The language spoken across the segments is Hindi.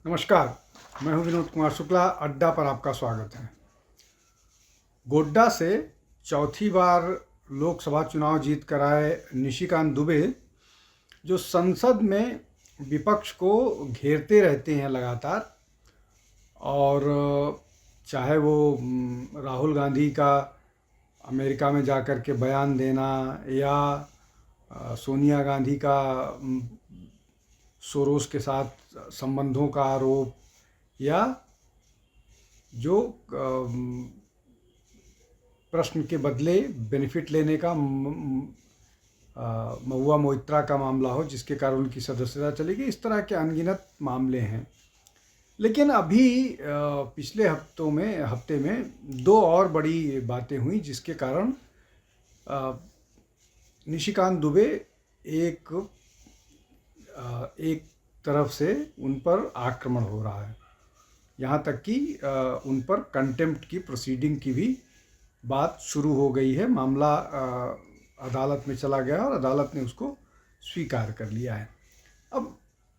नमस्कार, मैं हूं विनोद कुमार शुक्ला। अड्डा पर आपका स्वागत है। गोड्डा से चौथी बार लोकसभा चुनाव जीत कर आए निशिकांत दुबे जो संसद में विपक्ष को घेरते रहते हैं लगातार, और चाहे वो राहुल गांधी का अमेरिका में जाकर के बयान देना या सोनिया गांधी का सोरोस के साथ संबंधों का आरोप, या जो प्रश्न के बदले बेनिफिट लेने का महुआ मोइत्रा का मामला हो जिसके कारण उनकी सदस्यता चली गई, इस तरह के अनगिनत मामले हैं। लेकिन अभी पिछले हफ्ते में दो और बड़ी बातें हुई जिसके कारण निशिकांत दुबे एक तरफ से उन पर आक्रमण हो रहा है। यहाँ तक कि उन पर कंटेम्प्ट की प्रोसीडिंग की भी बात शुरू हो गई है। मामला अदालत में चला गया और अदालत ने उसको स्वीकार कर लिया है। अब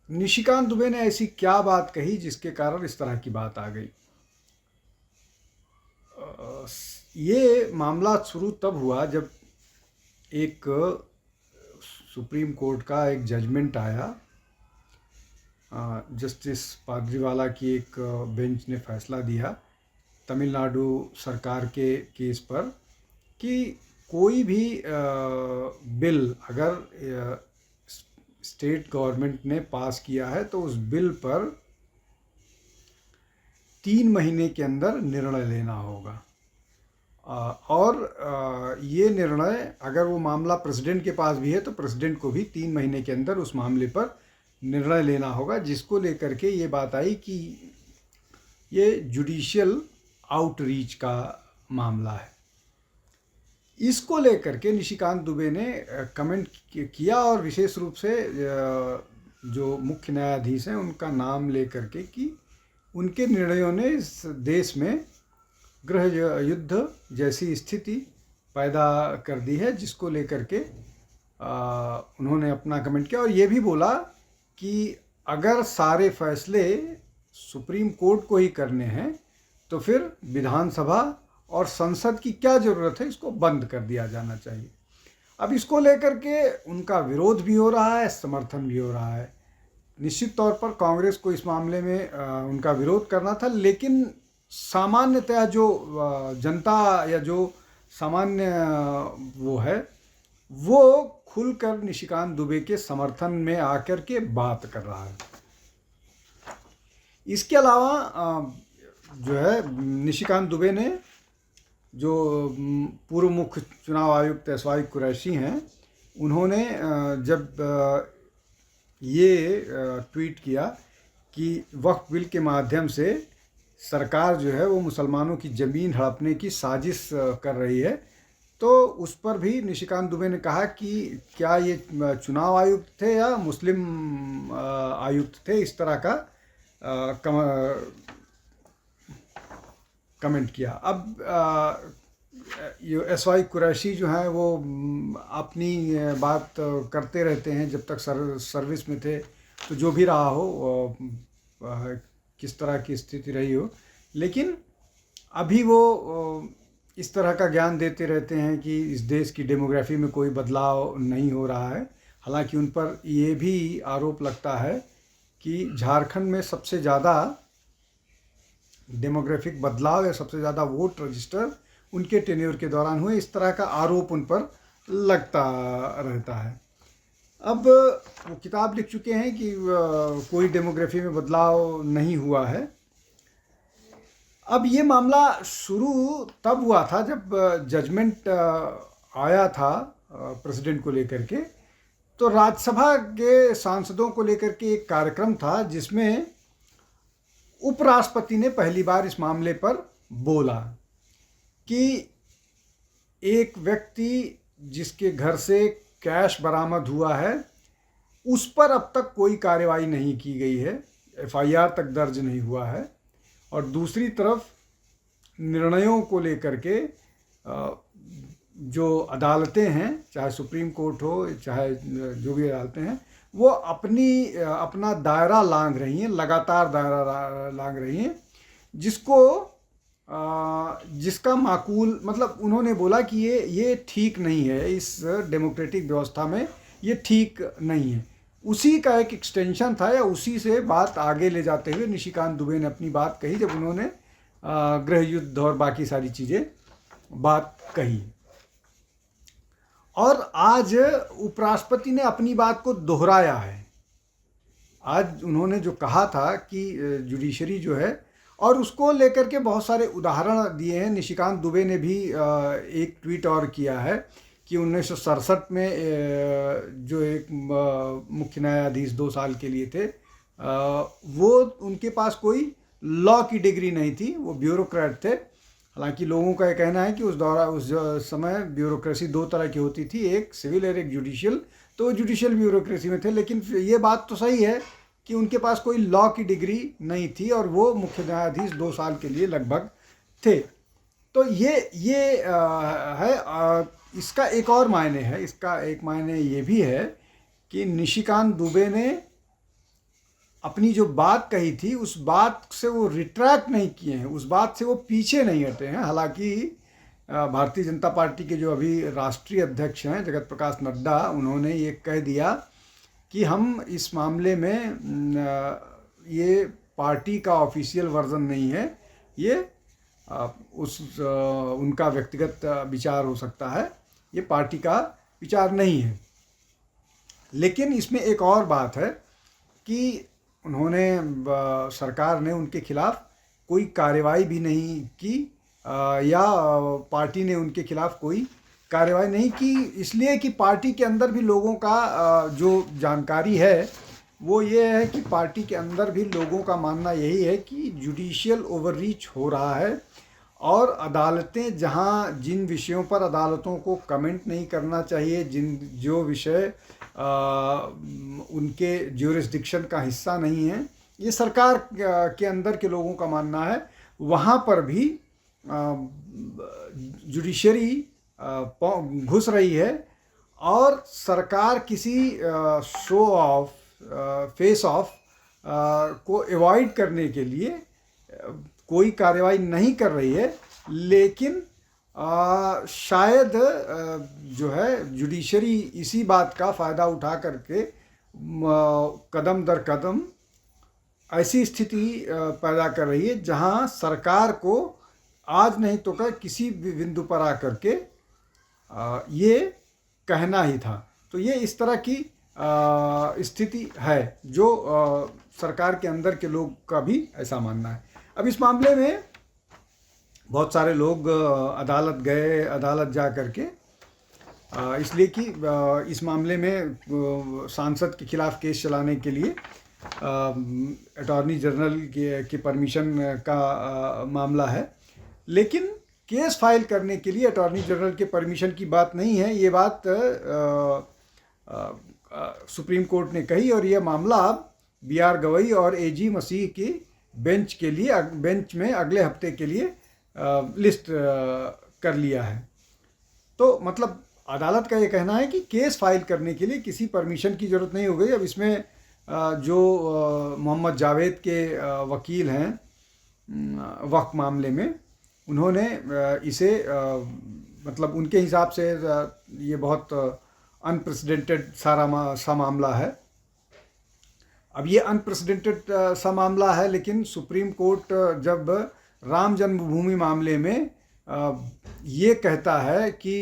निशिकांत दुबे ने ऐसी क्या बात कही जिसके कारण इस तरह की बात आ गई? ये मामला शुरू तब हुआ जब एक सुप्रीम कोर्ट का एक जजमेंट आया। जस्टिस पाद्रीवाला की एक बेंच ने फैसला दिया तमिलनाडु सरकार के केस पर कि कोई भी बिल अगर स्टेट गवर्नमेंट ने पास किया है तो उस बिल पर 3 महीने के अंदर निर्णय लेना होगा। और ये निर्णय अगर वो मामला प्रेसिडेंट के पास भी है तो प्रेसिडेंट को भी 3 महीने के अंदर उस मामले पर निर्णय लेना होगा, जिसको लेकर के ये बात आई कि ये जुडिशियल आउटरीच का मामला है। इसको लेकर के निशिकांत दुबे ने कमेंट किया और विशेष रूप से जो मुख्य न्यायाधीश हैं उनका नाम लेकर के कि उनके निर्णयों ने इस देश में गृह युद्ध जैसी स्थिति पैदा कर दी है, जिसको लेकर के उन्होंने अपना कमेंट किया और ये भी बोला कि अगर सारे फैसले सुप्रीम कोर्ट को ही करने हैं तो फिर विधानसभा और संसद की क्या ज़रूरत है, इसको बंद कर दिया जाना चाहिए। अब इसको लेकर के उनका विरोध भी हो रहा है, समर्थन भी हो रहा है। निश्चित तौर पर कांग्रेस को इस मामले में उनका विरोध करना था, लेकिन सामान्यतया जो जनता या जो सामान्य वो है वो खुलकर निशिकांत दुबे के समर्थन में आकर के बात कर रहा है। इसके अलावा जो है निशिकांत दुबे ने जो पूर्व मुख्य चुनाव आयुक्त एसवाई कुरैशी हैं, उन्होंने जब ये ट्वीट किया कि वक्फ बिल के माध्यम से सरकार जो है वो मुसलमानों की ज़मीन हड़पने की साजिश कर रही है, तो उस पर भी निशिकांत दुबे ने कहा कि क्या ये चुनाव आयुक्त थे या मुस्लिम आयुक्त थे, इस तरह का कमेंट किया। अब ये एसवाई कुरैशी जो है वो अपनी बात करते रहते हैं जब तक सर्विस में थे, तो जो भी रहा हो किस तरह की स्थिति रही हो, लेकिन अभी वो इस तरह का ज्ञान देते रहते हैं कि इस देश की डेमोग्राफी में कोई बदलाव नहीं हो रहा है। हालांकि उन पर ये भी आरोप लगता है कि झारखंड में सबसे ज़्यादा डेमोग्राफिक बदलाव या सबसे ज़्यादा वोट रजिस्टर उनके टेन्योर के दौरान हुए, इस तरह का आरोप उन पर लगता रहता है। अब वो किताब लिख चुके हैं कि कोई डेमोग्राफी में बदलाव नहीं हुआ है। अब ये मामला शुरू तब हुआ था जब जजमेंट आया था प्रेसिडेंट को लेकर के, तो राज्यसभा के सांसदों को लेकर के एक कार्यक्रम था जिसमें उपराष्ट्रपति ने पहली बार इस मामले पर बोला कि एक व्यक्ति जिसके घर से कैश बरामद हुआ है उस पर अब तक कोई कार्रवाई नहीं की गई है, एफआईआर तक दर्ज नहीं हुआ है, और दूसरी तरफ निर्णयों को लेकर के जो अदालतें हैं, चाहे सुप्रीम कोर्ट हो चाहे जो भी अदालतें हैं, वो अपना दायरा लांघ रही हैं, लगातार दायरा लांघ रही हैं, जिसका माकूल मतलब उन्होंने बोला कि ये ठीक नहीं है, इस डेमोक्रेटिक व्यवस्था में ये ठीक नहीं है। उसी का एक एक्सटेंशन था, या उसी से बात आगे ले जाते हुए निशिकांत दुबे ने अपनी बात कही जब उन्होंने गृह युद्ध और बाकी सारी चीज़ें बात कही। और आज उपराष्ट्रपति ने अपनी बात को दोहराया है। आज उन्होंने जो कहा था कि जुडिशरी जो है, और उसको लेकर के बहुत सारे उदाहरण दिए हैं। निशिकांत दुबे ने भी एक ट्वीट और किया है कि 1967 में जो एक मुख्य न्यायाधीश 2 साल के लिए थे, वो उनके पास कोई लॉ की डिग्री नहीं थी, वो ब्यूरोक्रेट थे। हालांकि लोगों का ये कहना है कि उस समय ब्यूरोक्रेसी 2 तरह की होती थी, एक सिविल और एक जुडिशियल, तो वो जुडिशियल ब्यूरोक्रेसी में थे। लेकिन ये बात तो सही है कि उनके पास कोई लॉ की डिग्री नहीं थी और वो मुख्य न्यायाधीश 2 साल के लिए लगभग थे। तो ये है। इसका एक और मायने है, इसका एक मायने ये भी है कि निशिकांत दुबे ने अपनी जो बात कही थी उस बात से वो रिट्रैक्ट नहीं किए हैं, उस बात से वो पीछे नहीं हटे हैं। हालांकि भारतीय जनता पार्टी के जो अभी राष्ट्रीय अध्यक्ष हैं जगत प्रकाश नड्डा, उन्होंने ये कह दिया कि हम इस मामले में ये पार्टी का ऑफिशियल वर्जन नहीं है, ये उनका व्यक्तिगत विचार हो सकता है, ये पार्टी का विचार नहीं है। लेकिन इसमें एक और बात है कि उन्होंने सरकार ने उनके खिलाफ कोई कार्रवाई भी नहीं की, या पार्टी ने उनके खिलाफ कोई कार्रवाई नहीं की, इसलिए कि पार्टी के अंदर भी लोगों का जो जानकारी है वो ये है कि पार्टी के अंदर भी लोगों का मानना यही है कि जुडिशियल ओवररीच हो रहा है, और अदालतें जिन विषयों पर अदालतों को कमेंट नहीं करना चाहिए, जो विषय उनके ज्यूरिसडिक्शन का हिस्सा नहीं है, ये सरकार के अंदर के लोगों का मानना है, वहाँ पर भी जुडिशरी घुस रही है। और सरकार किसी शो ऑफ फेस ऑफ को अवॉइड करने के लिए कोई कार्रवाई नहीं कर रही है, लेकिन शायद जो है जुडिशरी इसी बात का फ़ायदा उठा करके कदम दर कदम ऐसी स्थिति पैदा कर रही है जहां सरकार को आज नहीं तो कल किसी भी बिंदु पर आकर के ये कहना ही था। तो ये इस तरह की स्थिति है जो सरकार के अंदर के लोग का भी ऐसा मानना है। अब इस मामले में बहुत सारे लोग अदालत गए, अदालत जा कर के इसलिए कि इस मामले में सांसद के खिलाफ केस चलाने के लिए अटॉर्नी जनरल की परमिशन का मामला है। लेकिन केस फाइल करने के लिए अटॉर्नी जनरल के परमिशन की बात नहीं है, ये बात सुप्रीम कोर्ट ने कही, और यह मामला BR गवई और AG मसीह की बेंच में अगले हफ्ते के लिए लिस्ट कर लिया है। तो मतलब अदालत का ये कहना है कि केस फाइल करने के लिए किसी परमिशन की ज़रूरत नहीं हो गई। अब इसमें जो मोहम्मद जावेद के वकील हैं वक्फ मामले में, उन्होंने इसे मतलब उनके हिसाब से ये बहुत अनप्रेसिडेंटेड सा मामला है। अब ये अनप्रेसिडेंटेड सा मामला है, लेकिन सुप्रीम कोर्ट जब राम जन्मभूमि मामले में ये कहता है कि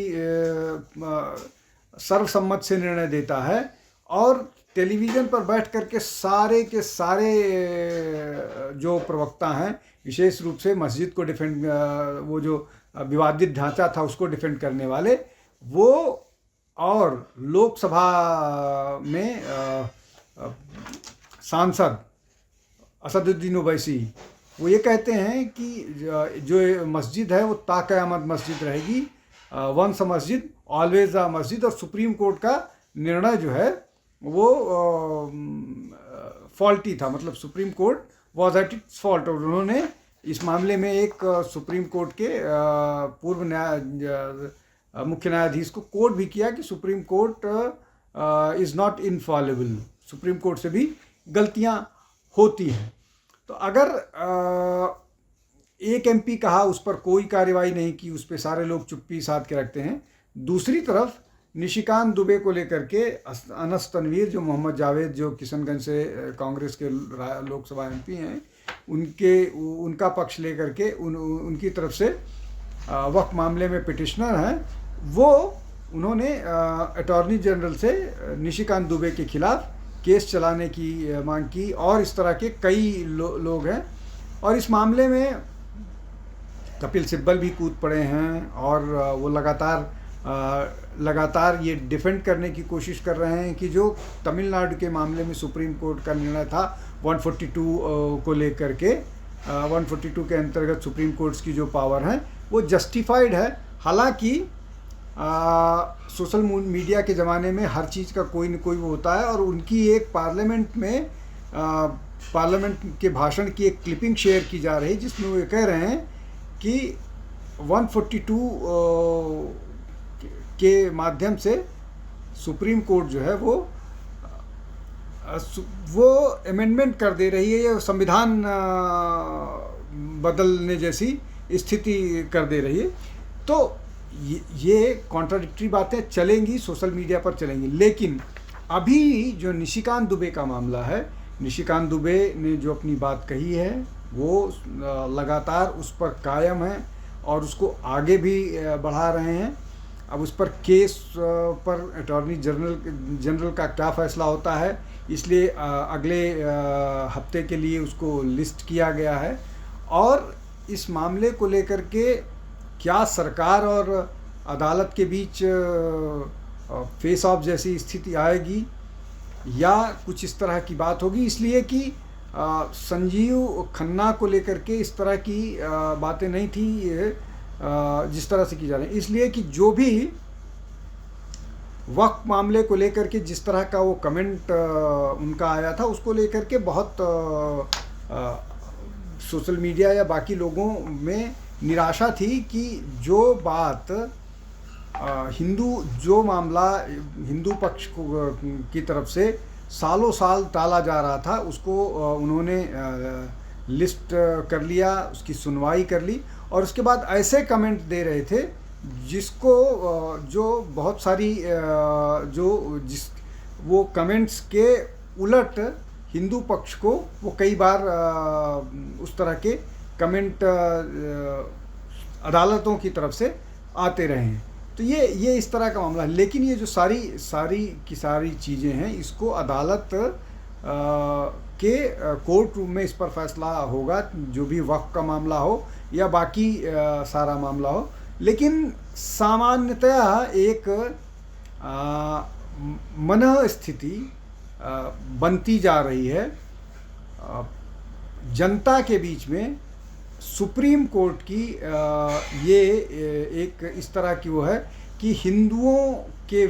सर्वसम्मत से निर्णय देता है, और टेलीविज़न पर बैठ करके सारे के सारे जो प्रवक्ता हैं, विशेष रूप से मस्जिद को डिफेंड, वो जो विवादित ढांचा था उसको डिफेंड करने वाले, वो और लोकसभा में सांसद असदुद्दीन ओवैसी, वो ये कहते हैं कि जो मस्जिद है वो ताक़यामत मस्जिद रहेगी, वंस अ मस्जिद ऑलवेज अ मस्जिद, और सुप्रीम कोर्ट का निर्णय जो है वो फॉल्टी था, मतलब supreme court was at its fault. और उन्होंने इस मामले में एक सुप्रीम कोर्ट के पूर्व मुख्य न्यायाधीश को कोर्ट भी किया कि supreme court is not infallible, supreme court से भी गलतियां होती हैं। तो अगर एक एमपी कहा, उस पर कोई कार्रवाई नहीं की, उस पर सारे लोग चुप्पी साध के रखते हैं। दूसरी तरफ निशिकांत दुबे को लेकर के अनस तनवीर, जो मोहम्मद जावेद, जो किशनगंज से कांग्रेस के लोकसभा एमपी हैं, उनका पक्ष लेकर के उनकी तरफ से वक्फ मामले में पिटिशनर हैं, उन्होंने अटॉर्नी जनरल से निशिकांत दुबे के खिलाफ केस चलाने की मांग की। और इस तरह के कई लोग हैं, और इस मामले में कपिल सिब्बल भी कूद पड़े हैं, और वो लगातार ये डिफेंड करने की कोशिश कर रहे हैं कि जो तमिलनाडु के मामले में सुप्रीम कोर्ट का निर्णय था 142 को लेकर के, 142 के अंतर्गत सुप्रीम कोर्ट्स की जो पावर है वो जस्टिफाइड है। हालांकि सोशल मीडिया के ज़माने में हर चीज़ का कोई न कोई वो होता है, और उनकी एक पार्लियामेंट में पार्लियामेंट के भाषण की एक क्लिपिंग शेयर की जा रही, जिसमें वो ये कह रहे हैं कि 142 के माध्यम से सुप्रीम कोर्ट जो है वो अमेंडमेंट कर दे रही है, या संविधान बदलने जैसी स्थिति कर दे रही है। तो ये कॉन्ट्राडिक्टरी बातें चलेंगी, सोशल मीडिया पर चलेंगी। लेकिन अभी जो निशिकांत दुबे का मामला है, निशिकांत दुबे ने जो अपनी बात कही है वो लगातार उस पर कायम है, और उसको आगे भी बढ़ा रहे हैं। अब उस पर केस पर अटॉर्नी जनरल का क्या फ़ैसला होता है, इसलिए अगले हफ्ते के लिए उसको लिस्ट किया गया है। और इस मामले को लेकर के क्या सरकार और अदालत के बीच फेस ऑफ जैसी स्थिति आएगी, या कुछ इस तरह की बात होगी, इसलिए कि संजीव खन्ना को लेकर के इस तरह की बातें नहीं थी जिस तरह से की जा रही है। इसलिए कि जो भी वक्फ मामले को लेकर के जिस तरह का वो कमेंट उनका आया था, उसको लेकर के बहुत सोशल मीडिया या बाकी लोगों में निराशा थी कि जो बात जो मामला हिंदू पक्ष की तरफ से सालों साल टाला जा रहा था, उसको उन्होंने लिस्ट कर लिया, उसकी सुनवाई कर ली, और उसके बाद ऐसे कमेंट दे रहे थे जिसको जो बहुत सारी वो कमेंट्स के उलट हिंदू पक्ष को वो कई बार उस तरह के कमेंट अदालतों की तरफ से आते रहे हैं। तो ये इस तरह का मामला है। लेकिन ये जो सारी की सारी चीज़ें हैं, इसको अदालत के कोर्ट रूम में इस पर फैसला होगा, जो भी वक्फ का मामला हो या बाकी सारा मामला हो। लेकिन सामान्यतः एक मनः स्थिति बनती जा रही है जनता के बीच में। सुप्रीम कोर्ट की ये एक इस तरह की वो है कि हिंदुओं के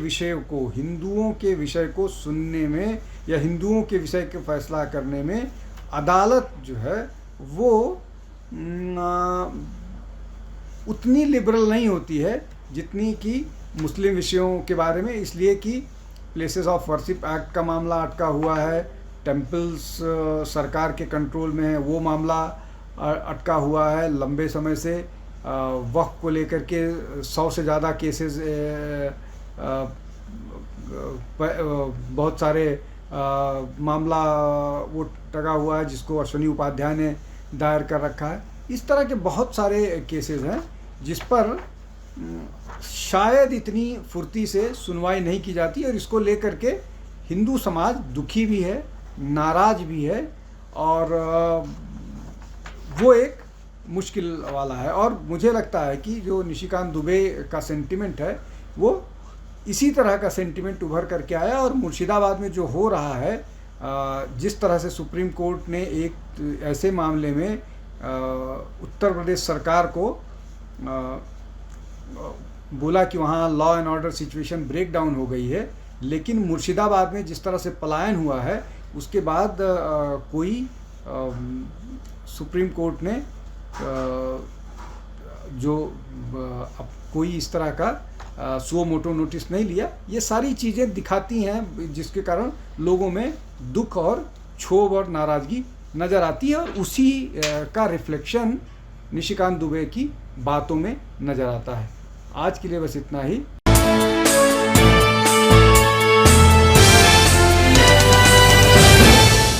विषय को सुनने में या हिंदुओं के विषय के फैसला करने में अदालत जो है वो उतनी लिबरल नहीं होती है जितनी कि मुस्लिम विषयों के बारे में। इसलिए कि प्लेसेस ऑफ वर्शिप एक्ट का मामला अटका हुआ है, टेम्पल्स सरकार के कंट्रोल में है, वो मामला अटका हुआ है लंबे समय से। वक्फ को लेकर के 100 से ज़्यादा केसेस, बहुत सारे मामला वो टका हुआ है जिसको अश्विनी उपाध्याय ने दायर कर रखा है। इस तरह के बहुत सारे केसेस हैं जिस पर शायद इतनी फुर्ती से सुनवाई नहीं की जाती, और इसको लेकर के हिंदू समाज दुखी भी है, नाराज भी है, और वो एक मुश्किल वाला है। और मुझे लगता है कि जो निशिकांत दुबे का सेंटिमेंट है वो इसी तरह का सेंटिमेंट उभर करके आया। और मुर्शिदाबाद में जो हो रहा है, जिस तरह से सुप्रीम कोर्ट ने एक ऐसे मामले में उत्तर प्रदेश सरकार को बोला कि वहाँ law and order situation break down हो गई है, लेकिन मुर्शिदाबाद में जिस तरह से पलायन हुआ है उसके बाद कोई सुप्रीम कोर्ट ने जो अब कोई इस तरह का सुओ मोटो नोटिस नहीं लिया। ये सारी चीज़ें दिखाती हैं जिसके कारण लोगों में दुख और क्षोभ और नाराज़गी नज़र आती है, और उसी का रिफ्लेक्शन निशिकांत दुबे की बातों में नज़र आता है। आज के लिए बस इतना ही।